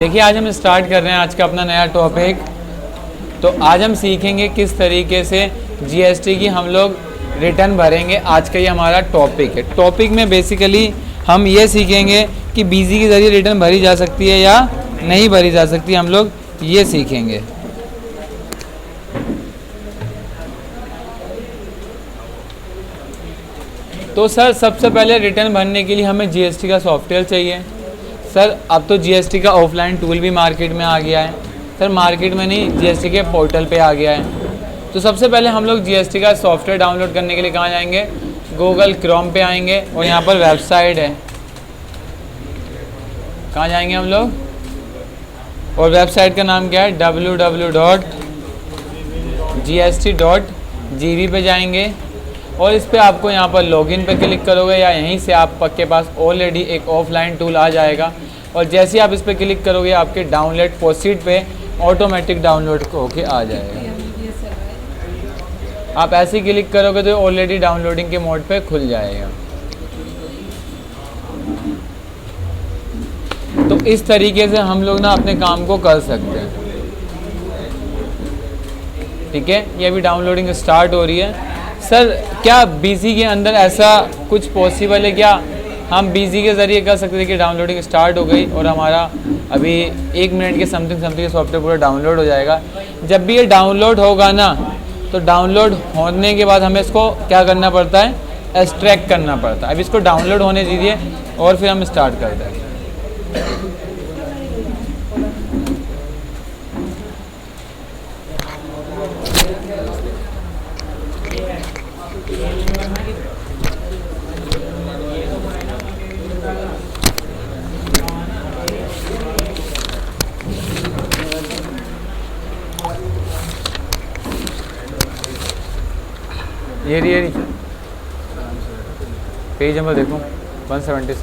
देखिए आज हम स्टार्ट कर रहे हैं आज का अपना नया टॉपिक। तो आज हम सीखेंगे किस तरीके से जीएसटी की हम लोग रिटर्न भरेंगे। आज का ये हमारा टॉपिक है। टॉपिक में बेसिकली हम ये सीखेंगे कि बीजी के ज़रिए रिटर्न भरी जा सकती है या नहीं भरी जा सकती, हम लोग ये सीखेंगे। तो सर सबसे पहले रिटर्न भरने के लिए हमें जीएसटी का सॉफ्टवेयर चाहिए। सर अब तो जीएसटी का ऑफलाइन टूल भी मार्केट में आ गया है। सर मार्केट में नहीं, जीएसटी के पोर्टल पे आ गया है। तो सबसे पहले हम लोग जीएसटी का सॉफ्टवेयर डाउनलोड करने के लिए कहाँ जाएंगे? गूगल क्रोम पे आएंगे और यहाँ पर वेबसाइट है। कहाँ जाएंगे हम लोग? और वेबसाइट का नाम क्या है? www.gst.gv पे जाएंगे और इस पर आपको यहाँ पर लॉगिन पे क्लिक करोगे या यहीं से आपके पास ऑलरेडी एक ऑफलाइन टूल आ जाएगा। और जैसे ही आप इस पर क्लिक करोगे आपके डाउनलोड प्रोसीड पे ऑटोमेटिक डाउनलोड होके आ जाएगा। आप ऐसे ही क्लिक करोगे तो ऑलरेडी डाउनलोडिंग के मोड पे खुल जाएगा। तो इस तरीके से हम लोग ना अपने काम को कर सकते हैं। ठीक है, ये अभी डाउनलोडिंग स्टार्ट हो रही है। सर क्या बीजी के अंदर ऐसा कुछ पॉसिबल है क्या? हम बीजी के ज़रिए कर सकते थे कि डाउनलोडिंग स्टार्ट हो गई और हमारा अभी 1 मिनट के समथिंग सॉफ्टवेयर पूरा डाउनलोड हो जाएगा। जब भी ये डाउनलोड होगा ना, तो डाउनलोड होने के बाद हमें इसको क्या करना पड़ता है? एक्सट्रैक्ट करना पड़ता है। अब इसको डाउनलोड होने दीजिए और फिर हम स्टार्ट करते हैं। ये रही पेज नंबर देखो 176।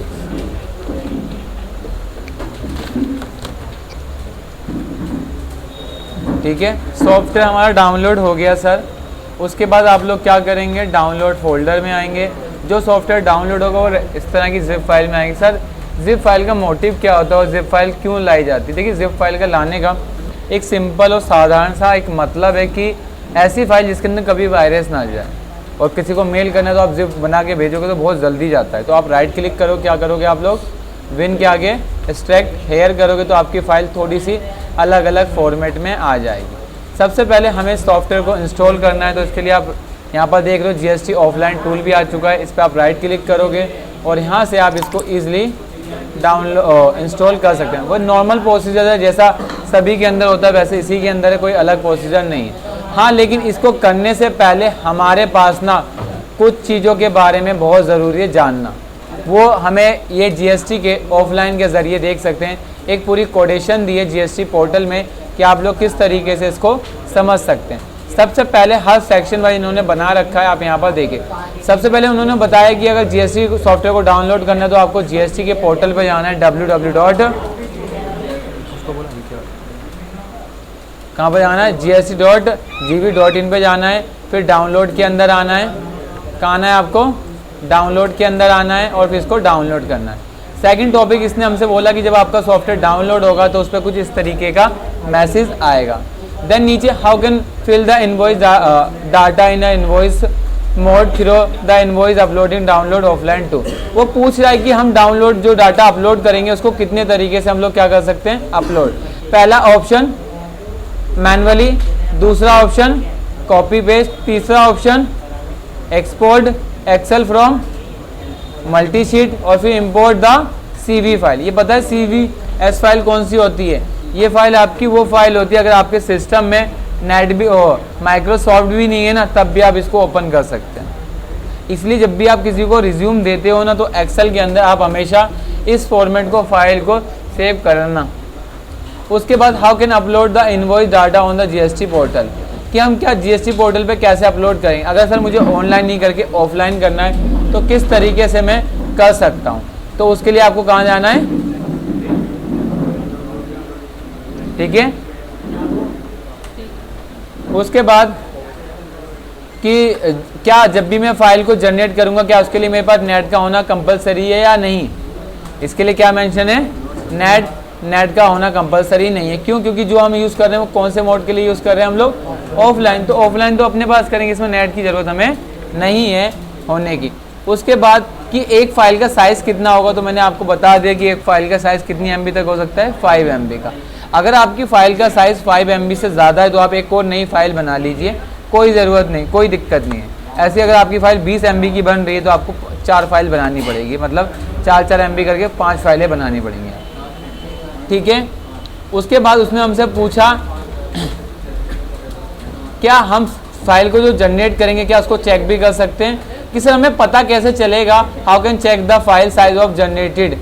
ठीक है, सॉफ्टवेयर हमारा डाउनलोड हो गया सर। उसके बाद आप लोग क्या करेंगे? डाउनलोड फोल्डर में आएंगे। जो सॉफ्टवेयर डाउनलोड होगा वो इस तरह की जिप फाइल में आएंगे। सर जिप फाइल का मोटिव क्या होता है और जिप फाइल क्यों लाई जाती है? देखिए जिप फाइल का लाने का एक सिंपल और साधारण सा एक मतलब है कि ऐसी फाइल जिसके अंदर कभी वायरस ना जाए। और किसी को मेल करना है तो आप जिप बना के भेजोगे तो बहुत जल्दी जाता है। तो आप राइट क्लिक करो, क्या करोगे आप लोग? विन के आगे एक्सट्रैक्ट हेयर करोगे तो आपकी फ़ाइल थोड़ी सी अलग अलग फॉर्मेट में आ जाएगी। सबसे पहले हमें सॉफ्टवेयर को इंस्टॉल करना है। तो इसके लिए आप यहाँ पर देख रहे हो जीएसटी ऑफलाइन टूल भी आ चुका है। इस पर आप राइट क्लिक करोगे और यहाँ से आप इसको ईजिली डाउनलोड इंस्टॉल कर सकते हैं। वो नॉर्मल प्रोसीजर है, जैसा सभी के अंदर होता है वैसे इसी के अंदर है, कोई अलग प्रोसीजर नहीं है। हाँ, लेकिन इसको करने से पहले हमारे पास ना कुछ चीज़ों के बारे में बहुत ज़रूरी है जानना। वो हमें ये जीएसटी के ऑफलाइन के ज़रिए देख सकते हैं। एक पूरी कोटेशन दी है जीएसटी पोर्टल में कि आप लोग किस तरीके से इसको समझ सकते हैं। सबसे पहले हर सेक्शन वाइज इन्होंने बना रखा है, आप यहाँ पर देखें। सबसे पहले उन्होंने बताया कि अगर जीएसटी सॉफ्टवेयर को डाउनलोड करना है तो आपको जीएसटी के पोर्टल पर जाना है। कहाँ पर जाना है? gst.gv.in पे जाना है। फिर डाउनलोड के अंदर आना है। कहाँ आना है आपको? डाउनलोड के अंदर आना है और फिर इसको डाउनलोड करना है। सेकंड टॉपिक इसने हमसे बोला कि जब आपका सॉफ्टवेयर डाउनलोड होगा तो उस पर कुछ इस तरीके का मैसेज आएगा। देन नीचे how can fill the invoice data in invoice mode through the invoice uploading download offline to. वो पूछ रहा है कि हम डाउनलोड जो डाटा अपलोड करेंगे उसको कितने तरीके से हम लोग क्या कर सकते हैं? अपलोड। पहला ऑप्शन मैनुअली, दूसरा ऑप्शन कॉपी पेस्ट, तीसरा option export excel from multi sheet और फिर इंपोर्ट द सीवी फाइल। ये पता है CVS फाइल कौन सी होती है? ये फाइल आपकी वो फाइल होती है अगर आपके सिस्टम में नेट भी माइक्रोसॉफ्ट भी नहीं है ना, तब भी आप इसको ओपन कर सकते हैं। इसलिए जब भी आप किसी को रिज्यूम देते हो ना, तो एक्सेल के अंदर आप हमेशा इस फॉर्मेट को फाइल को सेव करना। उसके बाद how can upload the invoice data on the GST portal, कि हम क्या जीएसटी पोर्टल पे कैसे अपलोड करेंगे। अगर सर मुझे ऑनलाइन नहीं करके ऑफलाइन करना है तो किस तरीके से मैं कर सकता हूँ? तो उसके लिए आपको कहाँ जाना है? ठीक है, उसके बाद कि क्या जब भी मैं फाइल को जनरेट करूँगा क्या उसके लिए मेरे पास नेट का होना कंपलसरी है या नहीं? इसके लिए क्या मेंशन है? नेट नेट का होना कंपलसरी नहीं है। क्यों? क्योंकि जो हम यूज़ कर रहे हैं वो कौन से मोड के लिए यूज़ कर रहे हैं हम लोग? ऑफलाइन। तो ऑफलाइन तो अपने पास करेंगे, इसमें नेट की ज़रूरत हमें नहीं है होने की। उसके बाद कि एक फ़ाइल का साइज़ कितना होगा, तो मैंने आपको बता दिया कि एक फ़ाइल का साइज़ कितनी MB तक हो सकता है, 5 MB का। अगर आपकी फ़ाइल का साइज़ 5 MB से ज़्यादा है तो आप एक और नई फ़ाइल बना लीजिए, कोई ज़रूरत नहीं, कोई दिक्कत नहीं है। ऐसे अगर आपकी फ़ाइल 20 MB की बन रही है तो आपको 4 फाइल बनानी पड़ेगी, मतलब 4-4 MB करके 5 फाइलें बनानी पड़ेंगी, ठीक है। उसके बाद उसने हमसे पूछा क्या हम फाइल को जो जनरेट करेंगे क्या उसको चेक भी कर सकते हैं कि सर हमें पता कैसे चलेगा, how can check the file size of generated,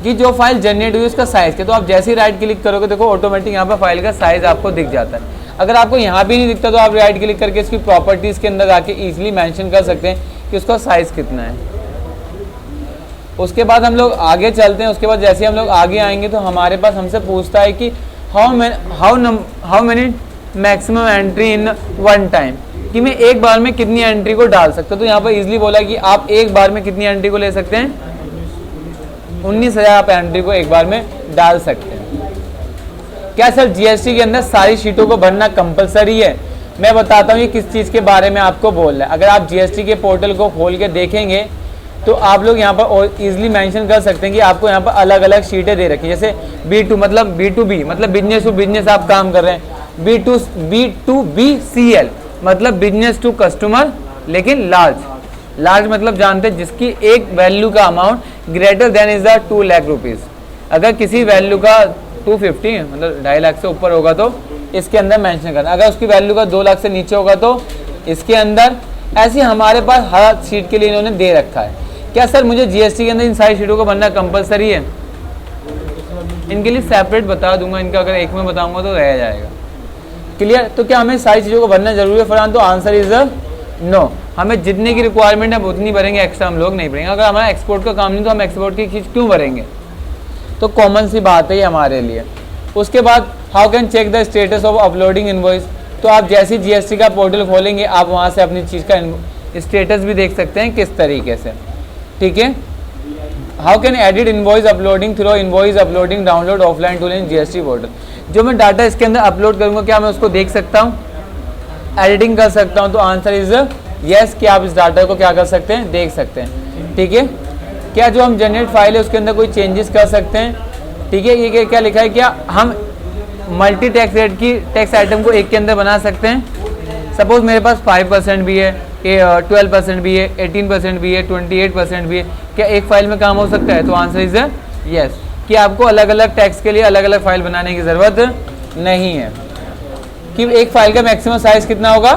कि जो फाइल जनरेट हुई उसका साइज़ क्या। तो आप जैसे ही राइट क्लिक करोगे देखो ऑटोमेटिक यहाँ पर फाइल का साइज़ आपको दिख जाता है। अगर आपको यहाँ भी नहीं दिखता तो आप राइट क्लिक करके इसकी प्रॉपर्टीज़ के अंदर जाके ईजिली मेंशन कर सकते हैं कि उसका साइज़ कितना है। उसके बाद हम लोग आगे चलते हैं। उसके बाद जैसे हम लोग आगे आएंगे तो हमारे पास हमसे पूछता है कि how many maximum entry in one time, कि मैं एक बार में कितनी एंट्री को डाल सकता हूँ। तो यहाँ पर इजीली बोला कि आप एक बार में कितनी एंट्री को ले सकते हैं, 19,000 आप एंट्री को एक बार में डाल सकते हैं। क्या सर जीएसटी के अंदर सारी शीटों को भरना कंपलसरी है? मैं बताता हूँ ये किस चीज़ के बारे में आपको बोल रहा है। अगर आप जीएसटी के पोर्टल को खोल के देखेंगे तो आप लोग यहाँ पर इजीली मेंशन कर सकते हैं कि आपको यहाँ पर अलग अलग शीटें दे रखी है। जैसे B2 मतलब B2B मतलब बिजनेस टू बिजनेस आप काम कर रहे हैं, B2BCL मतलब बिजनेस टू कस्टमर लेकिन लार्ज मतलब जानते हैं जिसकी एक वैल्यू का amount greater than is the 2 lakh rupees. अगर किसी वैल्यू का 250 मतलब 2.5 लाख से ऊपर होगा तो इसके अंदर मेंशन करना, अगर उसकी वैल्यू का 2 लाख से नीचे होगा तो इसके अंदर। ऐसे हमारे पास हर शीट के लिए इन्होंने दे रखा है। क्या सर मुझे जीएसटी के अंदर इन सारी शीटों को भरना कंपलसरी है? इनके लिए सेपरेट बता दूंगा, इनका अगर एक में बताऊंगा तो रह जाएगा। क्लियर? तो क्या हमें सारी चीज़ों को भरना जरूरी है फरहान? तो आंसर इज नो। हमें जितने की रिक्वायरमेंट है उतनी भरेंगे, एक्स्ट्रा हम लोग नहीं भरेंगे। अगर हमारा एक्सपोर्ट का काम नहीं तो हम एक्सपोर्ट की चीज़ क्यों भरेंगे? तो कॉमन सी बात है ये हमारे लिए। उसके बाद how can check the status of uploading invoice, तो आप जैसे जीएसटी का पोर्टल खोलेंगे आप वहाँ से अपनी चीज़ का स्टेटस भी देख सकते हैं किस तरीके से, ठीक है। How can edit invoice uploading through invoice uploading download offline tool in GST portal, जो मैं डाटा इसके अंदर अपलोड करूँगा क्या मैं उसको देख सकता हूँ, एडिटिंग कर सकता हूँ? तो आंसर इज यस कि आप इस डाटा को क्या कर सकते हैं, देख सकते हैं, ठीक है। क्या जो हम जनरेट फाइल है उसके अंदर कोई चेंजेस कर सकते हैं, ठीक है। ये क्या लिखा है, क्या हम मल्टी टैक्स रेट की टैक्स आइटम को एक के अंदर बना सकते हैं? सपोज मेरे पास 5% भी है, 12% भी है, 18% भी है, 28% भी है, क्या एक फाइल में काम हो सकता है? तो आंसर इज यस कि आपको अलग अलग टैक्स के लिए अलग अलग फाइल बनाने की ज़रूरत नहीं है। कि एक फाइल का मैक्सिमम साइज़ कितना होगा,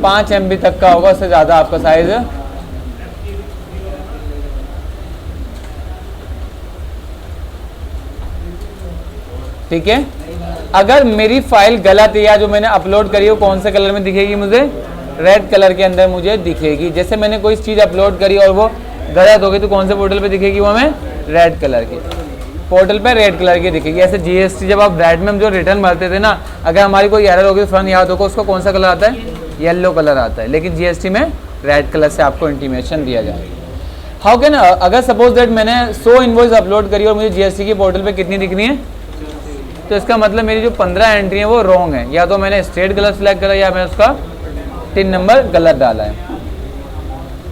5 MB तक का होगा, उससे ज़्यादा आपका साइज़ ठीक है। अगर मेरी फाइल गलत है या जो मैंने अपलोड करी है कौन से कलर में दिखेगी, मुझे रेड कलर के अंदर मुझे दिखेगी। जैसे मैंने कोई चीज़ अपलोड करी और वो गलत हो गई तो कौन से पोर्टल पे दिखेगी, वो हमें रेड कलर की पोर्टल पे रेड कलर की दिखेगी। ऐसे जीएसटी जब आप ब्रैड में हम जो रिटर्न भरते थे ना, अगर हमारी कोई एरर होगी तो फर्न याद होगा उसको कौन सा कलर आता है, येलो कलर आता है, लेकिन जीएसटी में रेड कलर से आपको इंटीमेशन दिया जाए। हाउ कैन, अगर सपोज दैट मैंने 100 इनवॉइस अपलोड करी और मुझे जीएसटी के पोर्टल पे कितनी दिखनी है, तो इसका मतलब मेरी जो 15 एंट्री है वो रॉन्ग है, या तो मैंने स्टेट गलत सेलेक्ट करा या मैं उसका टिन नंबर गलत डाला है,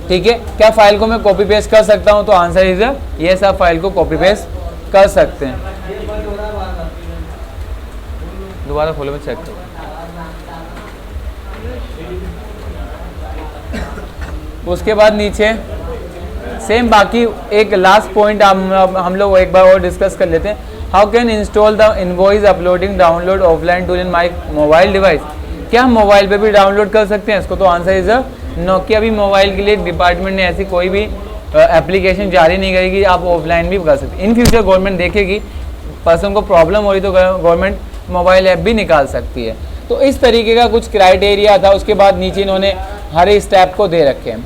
ठीक है। क्या फाइल को मैं कॉपी पेस्ट कर सकता हूँ? तो आंसर इज यस, आप फाइल को कॉपी पेस्ट कर सकते हैं। दोबारा खोलो, मैं चेक करूँ। उसके बाद नीचे सेम बाकी एक लास्ट पॉइंट हम लोग एक बार और डिस्कस कर लेते हैं। How can install the invoice uploading download offline tool in my mobile device, क्या हम मोबाइल पे भी डाउनलोड कर सकते हैं इसको? तो आंसर इज नो, कि अभी मोबाइल के लिए डिपार्टमेंट ने ऐसी कोई भी एप्लीकेशन जारी नहीं करेगी, आप ऑफलाइन भी कर सकते हैं। इन फ्यूचर गवर्नमेंट देखेगी पर्सन को प्रॉब्लम हो रही तो गवर्नमेंट मोबाइल ऐप भी निकाल सकती है। तो इस तरीके का कुछ क्राइटेरिया था। उसके बाद नीचे इन्होंने हर एक स्टेप को दे रखे हैं।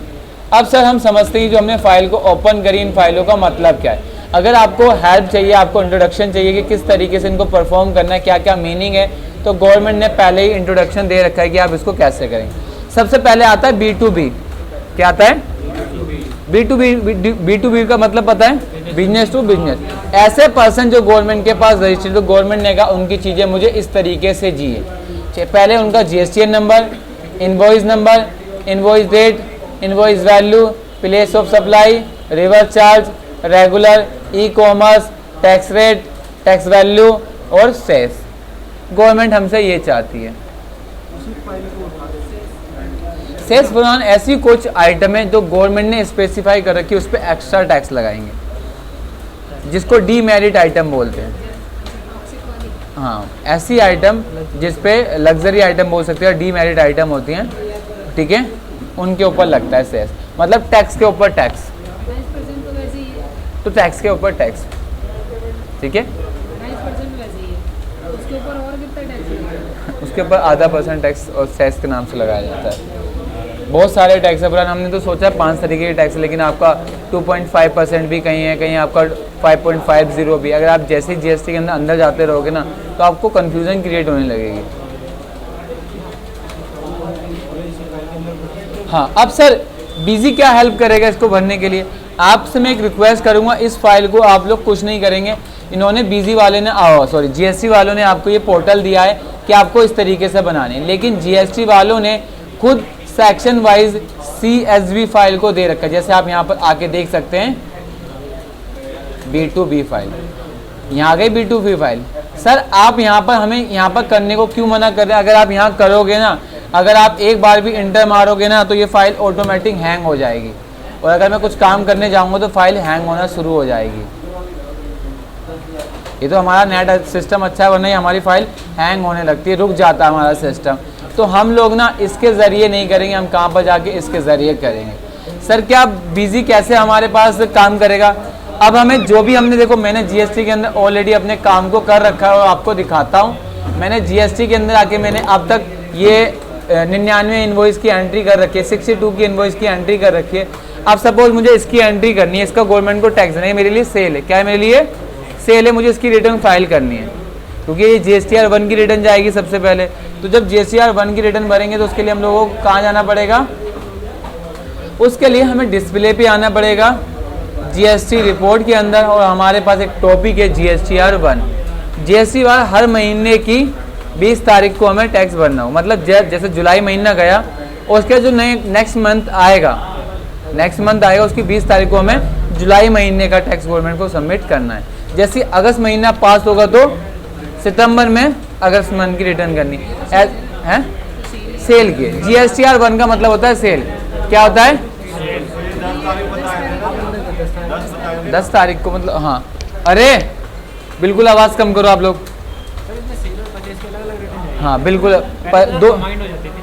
अब सर हम समझते हैं जो हमने फाइल को ओपन करी, इन फाइलों का मतलब क्या है। अगर आपको हेल्प चाहिए, आपको इंट्रोडक्शन चाहिए कि किस तरीके से इनको परफॉर्म करना है, क्या क्या मीनिंग है, तो गवर्नमेंट ने पहले ही इंट्रोडक्शन दे रखा है कि आप इसको कैसे करेंगे। सबसे पहले आता है B2B। क्या आता है? B2B का मतलब पता है? बिजनेस टू बिजनेस, ऐसे पर्सन जो गवर्नमेंट के पास रजिस्टर्ड, तो गवर्नमेंट ने कहा उनकी चीज़ें मुझे इस तरीके से चाहिए। पहले उनका GSTN number, invoice number, invoice date, invoice value, place of supply, reverse charge, regular, e commerce, tax rate, tax value और सेस। गवर्नमेंट हमसे ये चाहती है। सेस फॉर ऐसी कुछ आइटम है जो गवर्नमेंट ने स्पेसिफाई कर रखी है, उस पर एक्स्ट्रा टैक्स लगाएंगे, जिसको डीमेरिट आइटम बोलते हैं। हाँ, ऐसी आइटम जिस पे लग्जरी आइटम बोल सकते हैं, डीमेरिट आइटम होती हैं, ठीक है, उनके ऊपर लगता है सेस, मतलब टैक्स के ऊपर टैक्स, तो टैक्स के ऊपर टैक्स, ठीक है, उसके ऊपर आधा % टैक्स और सेस के नाम से लगाया जाता है। बहुत सारे टैक्स है, हमने तो सोचा 5 तरीके के टैक्स, लेकिन आपका 2.5% भी कहीं है, कहीं आपका 5.50 भी। अगर आप जैसे ही GST के अंदर जाते रहोगे ना, तो आपको कन्फ्यूज़न क्रिएट होने लगेगी। हाँ, अब सर बीजी क्या हेल्प करेगा इसको भरने के लिए? आपसे मैं एक रिक्वेस्ट करूँगा, इस फाइल को आप लोग कुछ नहीं करेंगे, इन्होंने बीजी वाले ने GST वालों ने आपको ये पोर्टल दिया है कि आपको इस तरीके से बनाने, लेकिन GST वालों ने खुद सेक्शन वाइज CSV फाइल को दे रखा है। जैसे आप यहाँ पर आके देख सकते हैं, B2B फाइल, यहाँ आ गई B2B फाइल। सर आप यहाँ पर हमें यहाँ पर करने को क्यों मना कर रहे हैं? अगर आप यहाँ करोगे ना, अगर आप एक बार भी इंटर मारोगे ना, तो ये फाइल ऑटोमेटिक हैंग हो जाएगी, और अगर मैं कुछ काम करने जाऊँगा तो फाइल हैंग होना शुरू हो जाएगी। ये तो हमारा नेट सिस्टम अच्छा है, वरना हमारी फाइल हैंग होने लगती है, रुक जाता है हमारा सिस्टम। तो हम लोग ना इसके ज़रिए नहीं करेंगे, हम कहाँ पर जाके इसके ज़रिए करेंगे। सर क्या बिजी कैसे हमारे पास काम करेगा? अब हमें जो भी हमने, देखो मैंने GST के अंदर ऑलरेडी अपने काम को कर रखा है और आपको दिखाता हूँ। मैंने GST के अंदर आके मैंने अब तक ये 99 इन्वॉइस की एंट्री कर रखी है, 62 की इन्वॉइस की एंट्री कर रखी है। अब सपोज मुझे इसकी एंट्री करनी है, इसका गवर्नमेंट को टैक्स देना है, मेरे लिए सेल है। क्या है मेरे लिए? सेल है, मुझे इसकी रिटर्न फाइल करनी है, क्योंकि ये GSTR 1 की रिटर्न जाएगी सबसे पहले। तो जब GSTR 1 की रिटर्न भरेंगे तो उसके लिए हम लोगों को कहाँ जाना पड़ेगा? उसके लिए हमें डिस्प्ले पे आना पड़ेगा GST रिपोर्ट के अंदर, और हमारे पास एक टॉपिक है GSTR 1। GSTR हर महीने की 20 तारीख को हमें टैक्स भरना हो, मतलब जैसे जुलाई महीना गया, और उसके जो नेक्स्ट मंथ आएगा उसकी 20 तारीख को हमें जुलाई महीने का टैक्स गवर्नमेंट को सबमिट करना है। जैसे अगस्त महीना पास होगा तो सितंबर में अगस्त मंथ की रिटर्न करनी है सेल की। GSTR 1 का मतलब होता है सेल। क्या होता है? 10 तारीख को, मतलब हाँ। अरे बिल्कुल आवाज़ कम करो आप लोग। हाँ बिल्कुल,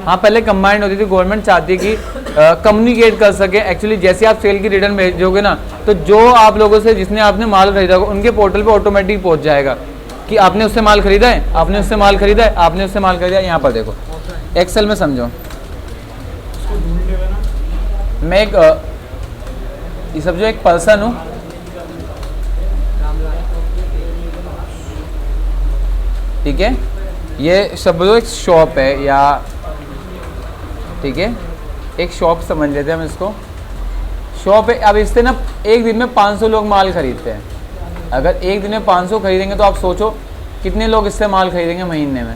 हाँ पहले कंबाइंड होती थी, गवर्नमेंट चाहती कि कम्युनिकेट कर सके। एक्चुअली जैसे आप सेल की रिटर्न भेजोगे ना, तो जो आप लोगों से जिसने आपने माल खरीदा होगा उनके पोर्टल पे ऑटोमेटिक पहुंच जाएगा कि आपने उससे माल खरीदा है, आपने उससे माल खरीदा है, आपने उससे माल खरीदा है। यहाँ पर देखो एक्सेल में समझो, मैं एक ये समझो एक पर्सन हूँ, ठीक है, ये समझो एक शॉप है, या ठीक है एक शॉप समझ लेते हैं हम इसको, शॉप है। अब इससे ना एक दिन में 500 लोग माल खरीदते हैं। अगर एक दिन में 500 खरीदेंगे तो आप सोचो कितने लोग इससे माल खरीदेंगे महीने में।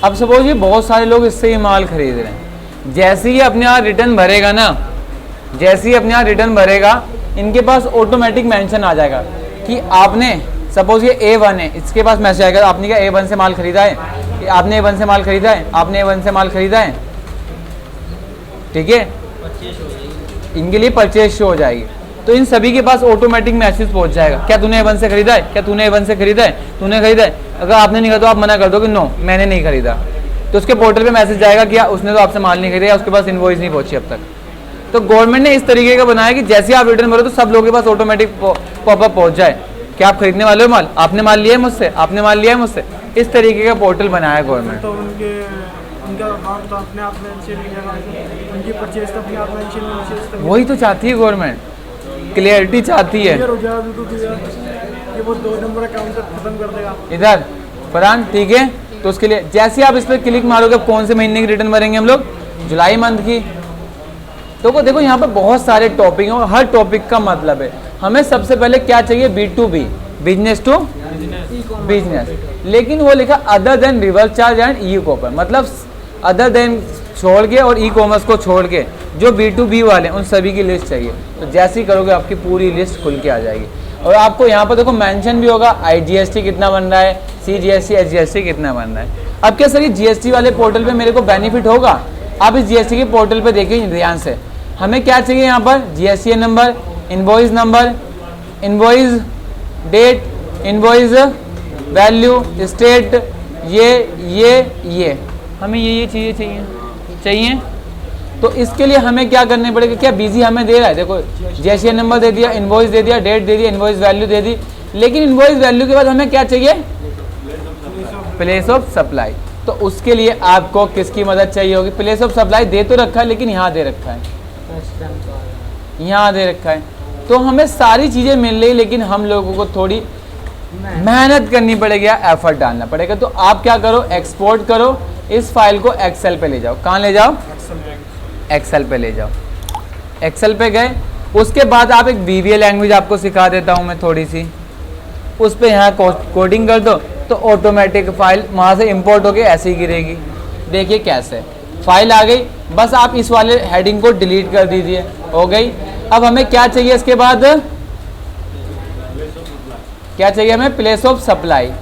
अब सपोज ये बहुत सारे लोग इससे ही माल खरीद रहे हैं। जैसे ही अपने यहाँ रिटर्न भरेगा ना, जैसे ही अपने यहाँ रिटर्न भरेगा, इनके पास ऑटोमेटिक मेंशन आ जाएगा कि आपने, सपोज ये A1 है, इसके पास मैसेज आएगा आपने क्या A1 से माल खरीदा है, आपने A1 से माल खरीदा है, आपने A1 से माल खरीदा है, ठीक है, इनके लिए परचेज शो हो जाएगी। तो इन सभी के पास ऑटोमेटिक मैसेज पहुंच जाएगा, क्या तूने A1 से खरीदा है, क्या तूने A1 से खरीदा है, तूने खरीदा है। अगर आपने नहीं खरीदा तो आप मना कर दो कि नो मैंने नहीं खरीदा, तो उसके पोर्टल पे मैसेज जाएगा कि उसने तो आपसे माल नहीं खरीदा, उसके पास इनवॉइस नहीं पहुंची अब तक। तो गवर्नमेंट ने इस तरीके का बनाया कि जैसे आप रिटर्न भरो तो सब लोगों के पास ऑटोमेटिक पॉपअप पहुंच जाए कि आप खरीदने वाले हो माल, आपने माल लिया है मुझसे, आपने माल लिया है मुझसे। इस तरीके का पोर्टल बनाया है गवर्नमेंट। तो उनका अकाउंट तो अपने आप में चेंज हो जाएगा, उनकी परचेज तो अपने आप में चेंज हो, वही तो चाहती है गवर्नमेंट, क्लियरिटी चाहती है। जाएगा बिल्कुल ये वो 2 नंबर अकाउंट खत्म कर देगा इधर फरहान, ठीक है। तो उसके लिए जैसे आप इस पर क्लिक मारोगे, कौन से महीने की रिटर्न भरेंगे हम लोग, जुलाई मंथ की। तो देखो यहाँ पर बहुत सारे टॉपिक हैं और हर टॉपिक का मतलब है। हमें सबसे पहले क्या चाहिए, B2B, बिजनेस टू बिजनेस। लेकिन वो लिखा other than reverse charge and e commerce, मतलब अदर देन छोड़ के और ई कॉमर्स को छोड़ के जो B2B वाले उन सभी की लिस्ट चाहिए। तो जैसे ही करोगे आपकी पूरी लिस्ट खुल के आ जाएगी। और आपको यहाँ पर देखो मेंशन भी होगा IGST कितना बन रहा है, CGST SGST कितना बन रहा है। अब क्या सर ये GST वाले पोर्टल पे मेरे को बेनिफिट होगा? आप इस GST के पोर्टल पे देखिए ध्यान से, हमें क्या चाहिए यहाँ पर, GST number, invoice number, invoice date, invoice value, state, ये हमें ये चीज़ें चाहिए। तो इसके लिए हमें क्या करने पड़ेगा, क्या बिजी हमें दे रहा है, देखो GST नंबर दे दिया, इनवॉइस दे दिया, डेट दे दिया, इनवॉइस वैल्यू दे दी। लेकिन इनवॉइस वैल्यू के बाद हमें क्या चाहिए, प्लेस ऑफ सप्लाई। तो उसके लिए आपको किसकी मदद चाहिए होगी, प्लेस ऑफ सप्लाई दे तो रखा है लेकिन यहाँ दे रखा है, यहाँ दे रखा है। तो हमें सारी चीज़ें मिल रही, लेकिन हम लोगों को थोड़ी मेहनत करनी पड़ेगी, एफर्ट डालना पड़ेगा। तो आप क्या करो, एक्सपोर्ट करो इस फाइल को, एक्सेल पे ले जाओ। कहाँ ले जाओ, एक्सेल पे ले जाओ। एक्सेल पे गए, उसके बाद आप एक VBA लैंग्वेज आपको सिखा देता हूँ मैं थोड़ी सी, उस पर यहाँ कोडिंग कर दो तो ऑटोमेटिक फाइल वहाँ से इंपोर्ट होके ऐसे ही गिरेगी। देखिए कैसे फाइल आ गई, बस आप इस वाले हेडिंग को डिलीट कर दीजिए, हो गई। अब हमें क्या चाहिए इसके बाद, क्या चाहिए हमें, प्लेस ऑफ सप्लाई।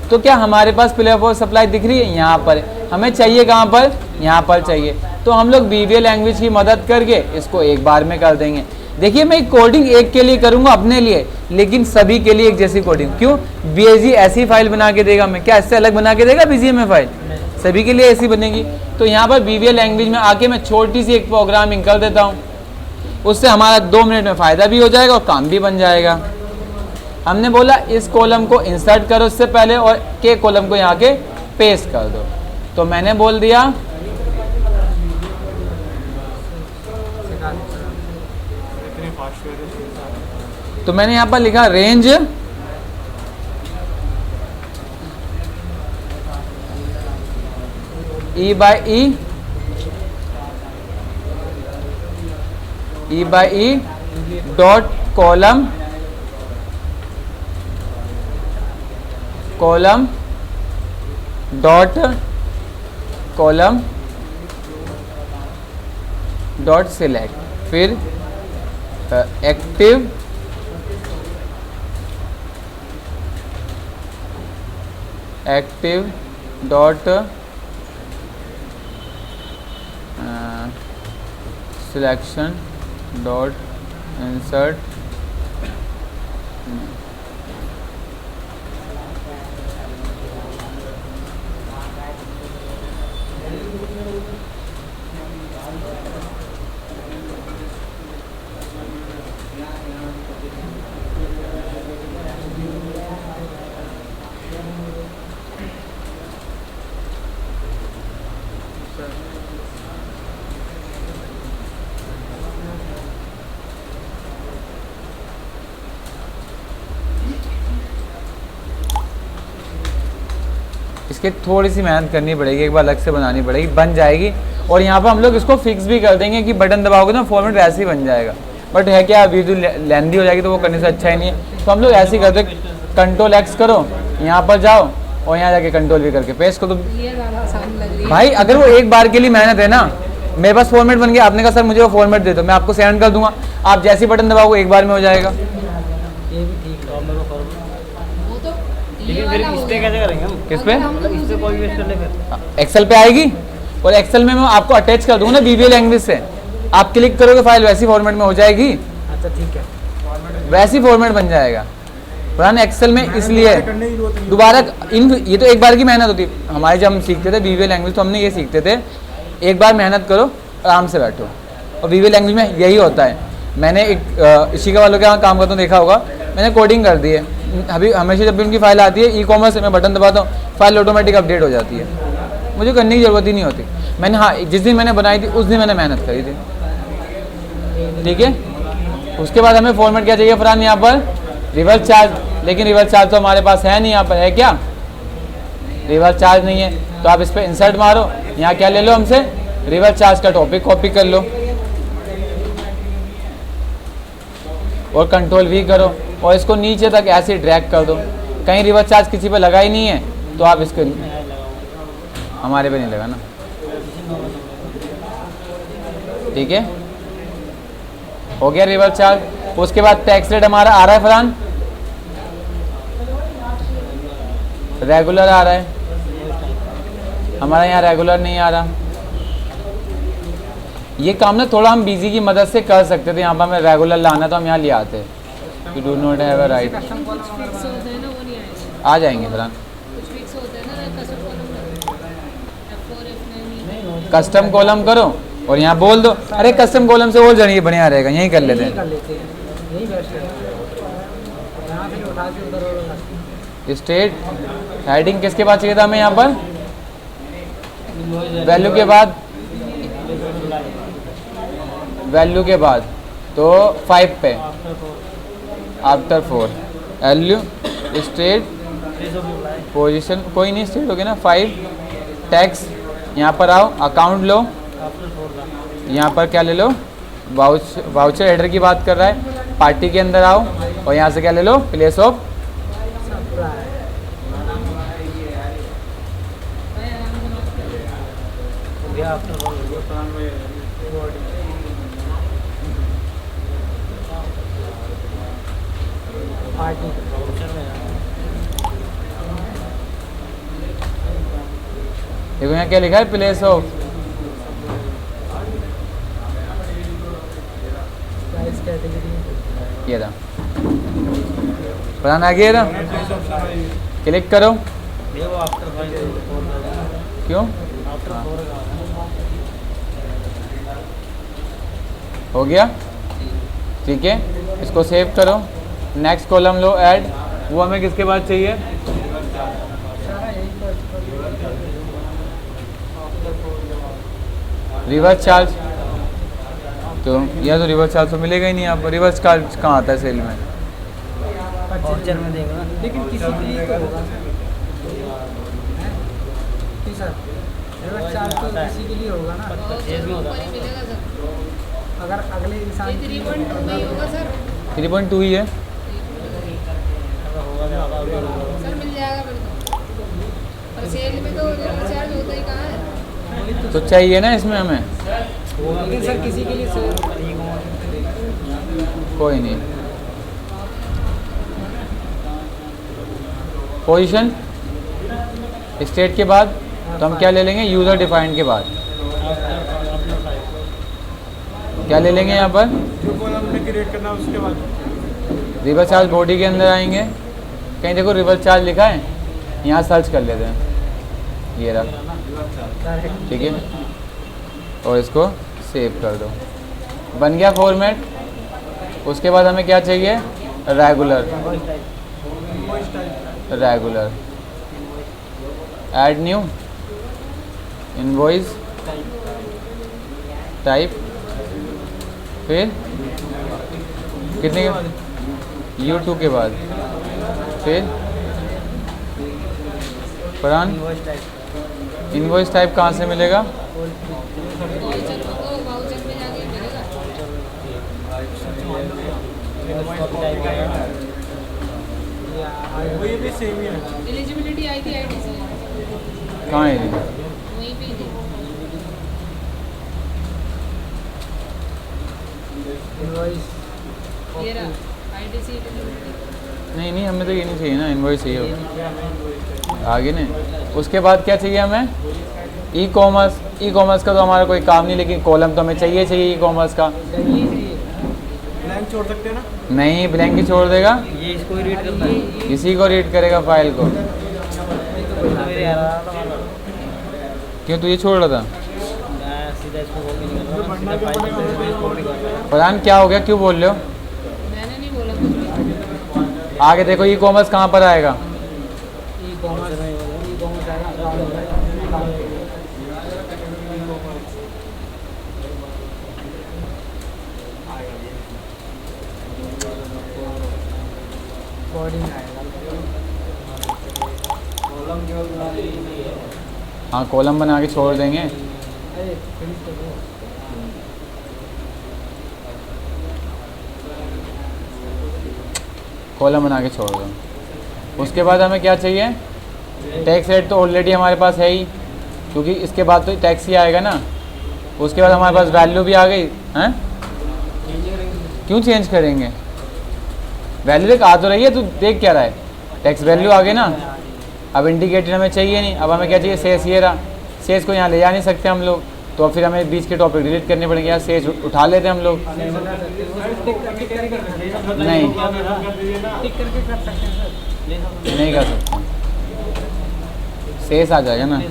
तो क्या हमारे पास प्लेस ऑफ सप्लाई दिख रही है, यहाँ पर हमें चाहिए, कहाँ पर, यहाँ पर चाहिए। तो हम लोग VBA लैंग्वेज की मदद करके इसको एक बार में कर देंगे। देखिए मैं कोडिंग एक के लिए करूँगा अपने लिए, लेकिन सभी के लिए एक जैसी कोडिंग, क्यों, BAG ऐसी फाइल बना के देगा, मैं क्या इससे अलग बना के देगा BGA में फाइल, सभी के लिए ऐसी बनेगी। तो यहाँ पर VBA लैंग्वेज में आके मैं छोटी सी एक प्रोग्रामिंग कर देता हूँ, उससे हमारा 2 मिनट में फ़ायदा भी हो जाएगा और काम भी बन जाएगा। हमने बोला इस कॉलम को इंसर्ट करो इससे पहले और के कॉलम को यहाँ के पेस्ट कर दो, तो मैंने बोल दिया तो मैंने यहाँ पर लिखा range E by E dot column dot column dot select, फिर active dot selection dot insert. इसके थोड़ी सी मेहनत करनी पड़ेगी, एक बार अलग से बनानी पड़ेगी, बन जाएगी। और यहाँ पर हम लोग इसको फिक्स भी कर देंगे कि बटन दबाओगे ना फॉर्मेट वैसे ही बन जाएगा। बट है क्या, वीडियो लेंदी हो जाएगी तो वो करने से अच्छा ही नहीं है। तो हम लोग ऐसे ही करते, Ctrl+X करो, यहाँ पर जाओ और यहाँ जाके कंट्रोल भी करके पेस्ट करो। भाई अगर वो एक बार के लिए मेहनत है ना, मेरे पास फॉर्मेट बन गया, आपने कहा सर मुझे वो फॉर्मेट दे दो, मैं आपको सेंड कर दूंगा, आप जैसे ही बटन दबाओगे एक बार में हो जाएगा। ये भी ठीक है, मेरे को लेकिन फिर इस पे कैसे करेंगे हम? किस पे? इस पे कॉपी पेस्ट करने फिर एक्सेल पे आएगी और एक्सेल में मैं आपको अटैच कर दूंगा ना VBA लैंग्वेज से, आप क्लिक करोगे फाइल वैसी फॉर्मेट में हो जाएगी। अच्छा ठीक है, वैसी फॉर्मेट बन जाएगा। पुराने एक्सेल में इसलिए करने की जरूरत नहीं। दोबारा इन ये तो एक बार की मेहनत होती है हमारे। जब हम सीखते थे वीवीए लैंग्वेज तो हमने ये सीखते थे, एक बार मेहनत करो आराम से बैठो। और वीवीए लैंग्वेज में यही होता है। मैंने एक इशिका वालों के यहाँ काम करता हूँ, देखा होगा, मैंने कोडिंग कर दी है। अभी हमेशा जब भी उनकी फाइल आती है ई-कॉमर्स में बटन दबाता हूँ, फाइल ऑटोमेटिक अपडेट हो जाती है, मुझे करने की ज़रूरत ही नहीं होती। मैंने हाँ जिस दिन मैंने बनाई थी उस दिन मैंने मेहनत करी थी, ठीक है। उसके बाद हमें फॉर्मेट क्या चाहिए फरहान, यहाँ पर रिवर्स चार्ज, लेकिन रिवर्स चार्ज तो हमारे पास है नहीं। यहाँ पर है क्या, रिवर्स चार्ज नहीं है, तो आप इस पर इंसर्ट मारो, यहाँ क्या ले लो हमसे, रिवर्स चार्ज का टॉपिक कॉपी कर लो और कंट्रोल वी करो और इसको नीचे तक ऐसे ड्रैग कर दो। कहीं रिवर्स चार्ज किसी पे लगा ही नहीं है तो आप इसको, हमारे पे नहीं लगा ना, ठीक है, हो गया रिवर्स चार्ज। उसके बाद टैक्स रेट हमारा आ रहा है फरहान, रेगुलर आ रहा है, हमारा यहाँ रेगुलर नहीं आ रहा। ये काम ना थोड़ा हम बिजी की मदद से कर सकते थे, यहाँ पर हमें रेगुलर लाना तो हम यहाँ ले आते। You do not have a right, आ जाएंगे फरहान। कस्टम कॉलम करो और यहाँ बोल दो, अरे कस्टम कॉलम से बोल जाएंगे, बढ़िया रहेगा, यहीं कर लेते हैं। स्टेट हेडिंग किसके बाद चाहिए था हमें, यहाँ पर वैल्यू के बाद, वैल्यू के बाद तो 5 पे आफ्टर 4 वैल्यू स्टेट पोजीशन, कोई नहीं स्टेट हो गया ना, 5 टैक्स, यहाँ पर आओ अकाउंट लो, यहाँ पर क्या ले लो, वाउचर हेडर की बात कर रहा है, पार्टी के अंदर आओ और यहाँ से क्या ले लो, प्लेस ऑफ देखो यहाँ क्या लिखा है, प्लेस ऑफ, ये था पता आ गया ना, क्लिक करो, क्यों हो गया, ठीक है। इसको सेव करो, नेक्स्ट कॉलम लो ऐड, वो हमें किसके बाद चाहिए, रिवर्स चार्ज, तो यह तो रिवर्स चार्ज तो मिलेगा ही नहीं आपको। रिवर्स चार्ज कहाँ आता है सेल में, वाउचर में देगा, लेकिन किसी के लिए तो होगा सर, रिवर्स चार्ज तो किसी के लिए होगा ना, परचेज में होगा। अगर अगले इंसान 3.2 ही है, सर मिल जाएगा फिर तो, पर सेल में तो रिवर्स चार्ज होता ही कहाँ है। तो चाहिए ना इसमें हमें, लेकिन सर किसी के लिए कोई नहीं। पोजीशन स्टेट के बाद तो हम क्या ले लेंगे, यूज़र डिफाइंड के बाद क्या ले लेंगे, यहाँ पर जो कॉलम में क्रिएट करना है उसके बाद रिवर्स चार्ज बॉडी के अंदर आएंगे, कहीं देखो रिवर्स चार्ज लिखा है, यहाँ सर्च कर लेते हैं, ये रहा, ठीक है, और इसको सेव कर दो, बन गया फॉर्मेट। उसके बाद हमें क्या चाहिए, regular, regular add new invoice type, फिर कितने U2 के बाद फिर फरहान इनवॉइस टाइप कहाँ से मिलेगा, वाउचर तो वाउचर में जाके मिलेगा। वो ये भी सेम ही है। एलिजिबिलिटी आई थी आईडी से, कहाँ है ये? वहीं पे थी। ये रहा आईडी से एलिजिबिलिटी। नहीं हमें तो ये नहीं चाहिए ना, इनवॉइस चाहिए आगे नहीं। उसके बाद क्या चाहिए हमें, ई कॉमर्स का तो हमारा कोई काम नहीं, लेकिन कॉलम तो हमें चाहिए ई कॉमर्स का। ब्लैंक ब्लैंक छोड़ सकते हैं ना? नहीं, ब्लैंक ही छोड़ देगा, ये इसको ही रीड करना है। इसी को रीड करेगा फाइल को। तो मेरे यार क्यों तू ये छोड़ रहा था? मैं सीधा इसको कॉपी नहीं कर रहा, सीधा फाइल में कॉपी कर रहा हूँ। प्रधान क्या हो गया, क्यों बोल रहे हो? मैंने नहीं बोला कुछ भी। आगे देखो ई कॉमर्स कहाँ पर आएगा? ई कॉमर्स आएगा। कोडिंग आएगा। कॉलम जो हाँ, कॉलम बना के छोड़ देंगे। अरे फिनिश कर दो। कॉलम बना के छोड़ दो। उसके बाद हमें क्या चाहिए? टैक्स रेट तो ऑलरेडी हमारे पास है ही, क्योंकि इसके बाद तो टैक्स ही आएगा ना। उसके बाद हमारे पास वैल्यू भी आ गई हैं। क्यों चेंज करेंगे? वैल्यू देख आ तो रही है, तू देख क्या रहा है? टैक्स वैल्यू आ गई ना। अब इंडिकेटर हमें चाहिए नहीं, अब हमें क्या चाहिए? सेस। ये रहा, सेस को यहाँ ले जा नहीं सकते हम लोग, तो अब फिर हमें बीच के टॉपिक डिलीट करने पड़ेंगे। यहाँ सेस उठा लेते हैं हम लोग। नहीं, टिक करके कर सकते हैं सर। नहीं कर सकते, सेस आ जाएगा ना। तो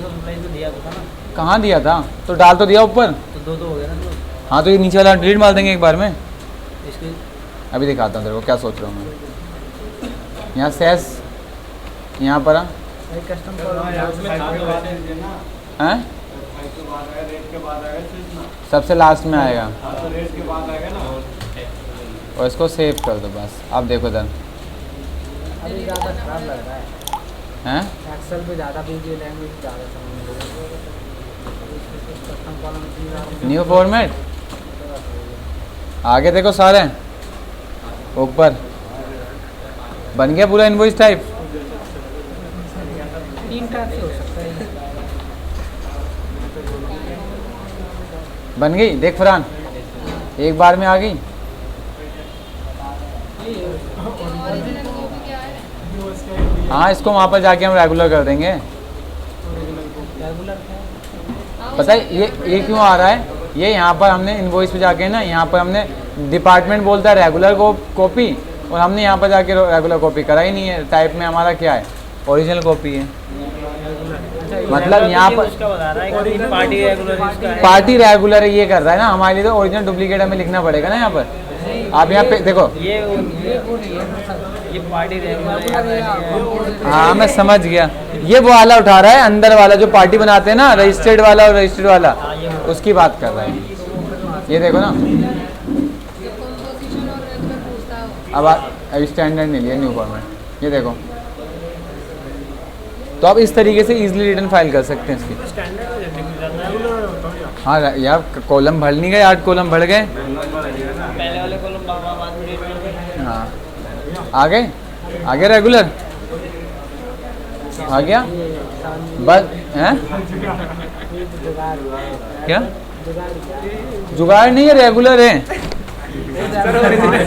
दिया तो था ना, कहाँ दिया था? तो डाल तो दिया ऊपर। तो दो हो गया ना। तो हाँ, तो ये नीचे वाला डिलीट मार देंगे एक बार में। इसके अभी दिखाता हूँ तेरे को क्या सोच रहा हूँ मैं। यहाँ सेस यहाँ पर कस्टम हैं, सबसे लास्ट में आएगा, और इसको सेव कर दो बस। अब देखो इधर अभी ज़्यादा खराब लग रहा है। हैं, एक्सेल पे ज़्यादा वीडियो लैंग्वेज ज़्यादा समझ कस्टम कॉलम न्यू फॉर्मेट आगे देखो सारे ऊपर बन गया पूरा इनवॉइस टाइप। 3 टाइप से हो सकता है। बन गई, देख फरहान, एक बार में आ गई। ओरिजिनल कॉपी क्या है? हाँ, इसको वहाँ पर जाके हम रेगुलर कर देंगे। रेगुलर पता है ये क्यों आ रहा है? ये यहाँ पर हमने इनवॉइस पे जाके ना, यहाँ पर हमने डिपार्टमेंट बोलता है रेगुलर कॉपी, और हमने यहाँ पर जाके रेगुलर कॉपी करा ही नहीं है। टाइप में हमारा क्या है? ओरिजिनल कॉपी है। मतलब यहाँ पर उसका बता रहा है कि पार्टी रेगुलर इसका है। पार्टी रेगुलर ये कर रहा है ना, हमारे लिए तो ओरिजिनल डुप्लीकेट हमें लिखना पड़ेगा ना यहाँ पर। आप यहाँ पे देखो, ये पार्टी रेगुलर है। हाँ मैं समझ गया। ये वो वाला उठा रहा है, अंदर वाला जो पार्टी बनाते हैं ना, रजिस्टर्ड वाला और रजिस्टर्ड वाला, उसकी बात कर रहा है। ये देखो ना, जब कंपोजिशन और रेगुलर पूछता हो। अब स्टैंडर्ड नहीं लिया, न्यू फॉर्मेट। ये देखो, तो आप इस तरीके से इजीली रिटर्न फाइल कर सकते हैं इसकी। हाँ यार, कॉलम भर नहीं गए, 8 कॉलम भर गए। पहले वाले कॉलम बाद में रीड करके। हाँ, आ गए, आ गया रेगुलर, आ गया बस। हैं क्या? जुगाड़ नहीं है, रेगुलर है।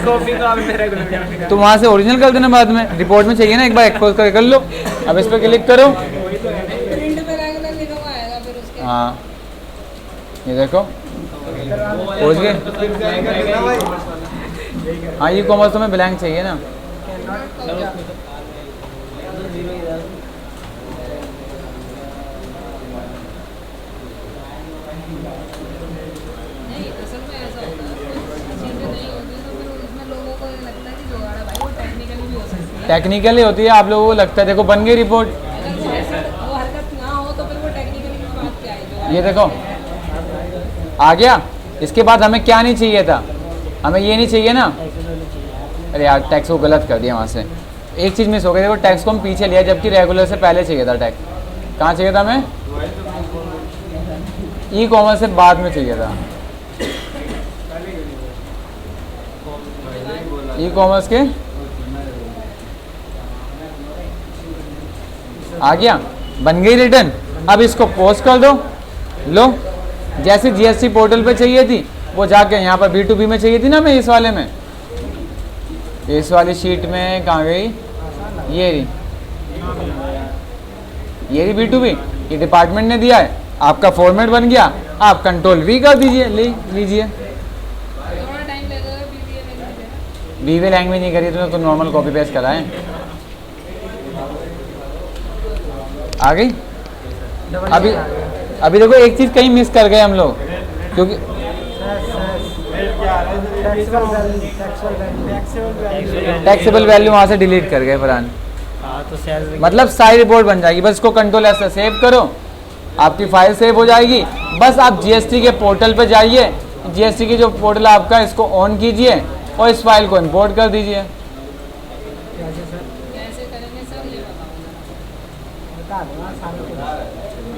कॉपी का आपने रेगुलर तो वहाँ से ओरिजिनल कर देना बाद में। रिपोर्ट में चाहिए ना, एक बार एक्सपोज करके कर लो। अब इस पर क्लिक करो। प्रिंट पे रेगुलर लिखा हुआ आएगा फिर उसके। हाँ, ये देखो पहुँच गए। हाँ, ई कॉमर्स तो में ब्लैंक चाहिए ना। नहीं, असल में ऐसा होता है, चीज़ें नहीं होती तो फिर उसमें लोगों को ये लगता है कि जुगाड़ है भाई, वो टेक्निकली भी हो सकती है। टेक्निकली होती है, आप लोगों को लगता है। देखो बन गई रिपोर्ट। अगर वो हरकत ना हो तो फिर वो टेक्निकली की बात क्या है? जुगाड़ ये देखो आ गया। इसके बाद हमें क्या नहीं चाहिए था? हमें ये नहीं चाहिए ना। अरे यार, टैक्स को गलत कर दिया वहाँ से, एक चीज़ मिस हो गई। देखो, टैक्स को हम पीछे लिया, जबकि रेगुलर से पहले चाहिए था टैक्स। कहाँ चाहिए था हमें? ई कॉमर्स से बाद में चाहिए था। ई कॉमर्स के आ गया, बन गई रिटर्न। अब इसको पोस्ट कर दो। लो, जैसे जीएसटी पोर्टल पे चाहिए थी, वो जाके यहाँ पर B2B में चाहिए थी ना, मैं इस वाले में, इस वाली शीट में कहाँ गई? ये रही, ये रही B2B। ये डिपार्टमेंट ने दिया है, आपका फॉर्मेट बन गया। आप कंट्रोल V कर दीजिए, ले लीजिए। थोड़ा टाइम लगेगा PPA लिखने में। वीवे लैंग्वेज नहीं करी तो नॉर्मल कॉपी पेस्ट कराएं। आ गई। अभी अभी देखो एक चीज़ कहीं मिस कर गए हम लोग, क्योंकि टैक्सेबल वैल्यू वहाँ से डिलीट कर गए फरहान। हाँ तो सेल्स मतलब सारी रिपोर्ट बन जाएगी, बस इसको कंट्रोल ऐसे सेव करो, आपकी फाइल सेव हो जाएगी। बस आप जीएसटी के पोर्टल पे जाइए, जीएसटी की जो पोर्टल है आपका, इसको ऑन कीजिए और इस फाइल को इंपोर्ट कर दीजिए। कैसे करेंगे सर ये बताओ। बता दूंगा सारे को।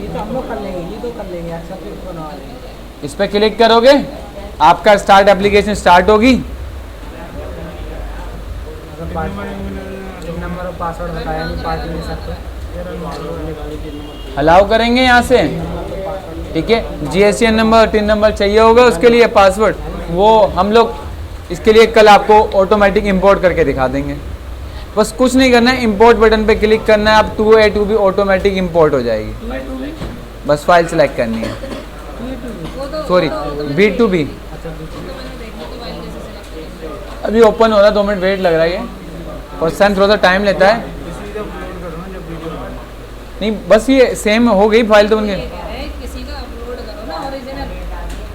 ये तो हम लोग कर लेंगे, ये तो कर लेंगे, एक्सेप्ट बनवा लेंगे। इस पर क्लिक करोगे, आपका स्टार्ट एप्लीकेशन स्टार्ट होगी। पिन नंबर और पासवर्ड बताया नहीं, पार्टी नहीं सकते। अलाउ करेंगे यहाँ से, ठीक है। जीएसटीएन नंबर, टिन नंबर चाहिए होगा, उसके लिए पासवर्ड वो हम लोग इसके लिए कल आपको ऑटोमेटिक इंपोर्ट करके दिखा देंगे। बस कुछ नहीं करना है, इंपोर्ट बटन पे क्लिक करना है, आप 2A to B automatic import हो जाएगी। बस फाइल सेलेक्ट करनी है, वो तो सॉरी B2B। तो मैंने देखी तो फाइल कैसे सेलेक्ट करेंगे। अभी ओपन हो रहा है, 2 मिनट वेट लग रहा है ये, और सेंड थोड़ा सा टाइम लेता है। नहीं बस ये सेम हो गई फाइल तो बन ये गई। कह रहे हैं किसी का अपलोड करो ना ओरिजिनल,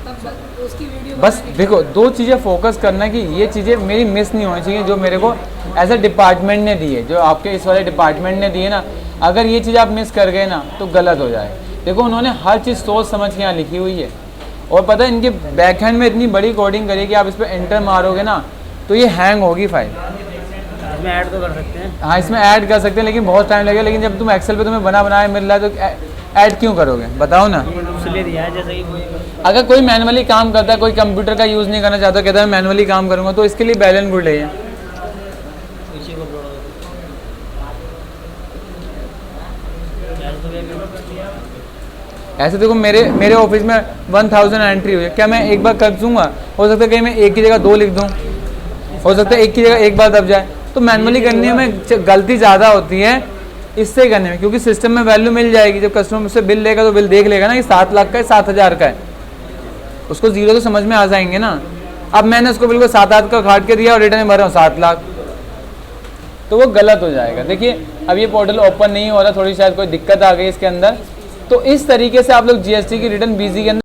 तब उसकी वीडियो बस बना के देखो 2 चीज़ें फोकस करना है कि ये चीज़ें मेरी मिस नहीं होनी चाहिए, जो मेरे को एज ए डिपार्टमेंट ने दी है, जो आपके इस वाले डिपार्टमेंट ने दी है ना। अगर ये चीज़ आप मिस कर गए ना तो गलत हो जाए। देखो उन्होंने हर चीज़ सोच समझ के यहाँ लिखी हुई है, और पता है इनके बैकहैंड में इतनी बड़ी कोडिंग करी है कि आप इस पर एंटर मारोगे ना तो ये हैंग होगी फाइल। इसमें ऐड तो कर सकते हैं। हाँ इसमें ऐड कर सकते हैं, लेकिन बहुत टाइम लगेगा। लेकिन जब तुम एक्सेल पे तुम्हें बना बनाया मिल रहा है तो ऐड क्यों करोगे, बताओ ना। इसलिए दिया है जैसे कि अगर कोई मैनुअली काम करता है, कोई कंप्यूटर का यूज़ नहीं करना चाहता, कहता है मैनुअली काम करूँगा, तो इसके लिए बैलेंस गुड है। पीछे को अपलोड हो ऐसे देखो मेरे ऑफिस में 1000 एंट्री हुई है, क्या मैं एक बार कर दूंगा? हो सकता है कहीं मैं एक की जगह 2 लिख दूँ, हो सकता है एक की जगह एक बार दब जाए। तो मैनुअली करने में गलती ज़्यादा होती है इससे करने में, क्योंकि सिस्टम में वैल्यू मिल जाएगी। जब कस्टमर मुझसे बिल लेगा तो बिल देख लेगा ना कि 7 लाख का है 7000 का है, उसको जीरो तो समझ में आ जाएंगे ना। अब मैंने उसको बिल्कुल 7-8 का काट के दिया और रिटर्न में भर रहा हूँ 7 लाख, तो वो गलत हो जाएगा। देखिए अब ये पोर्टल ओपन नहीं हो रहा, थोड़ी शायद कोई दिक्कत आ गई इसके अंदर। तो इस तरीके से आप लोग जीएसटी की रिटर्न बीजी के अंदर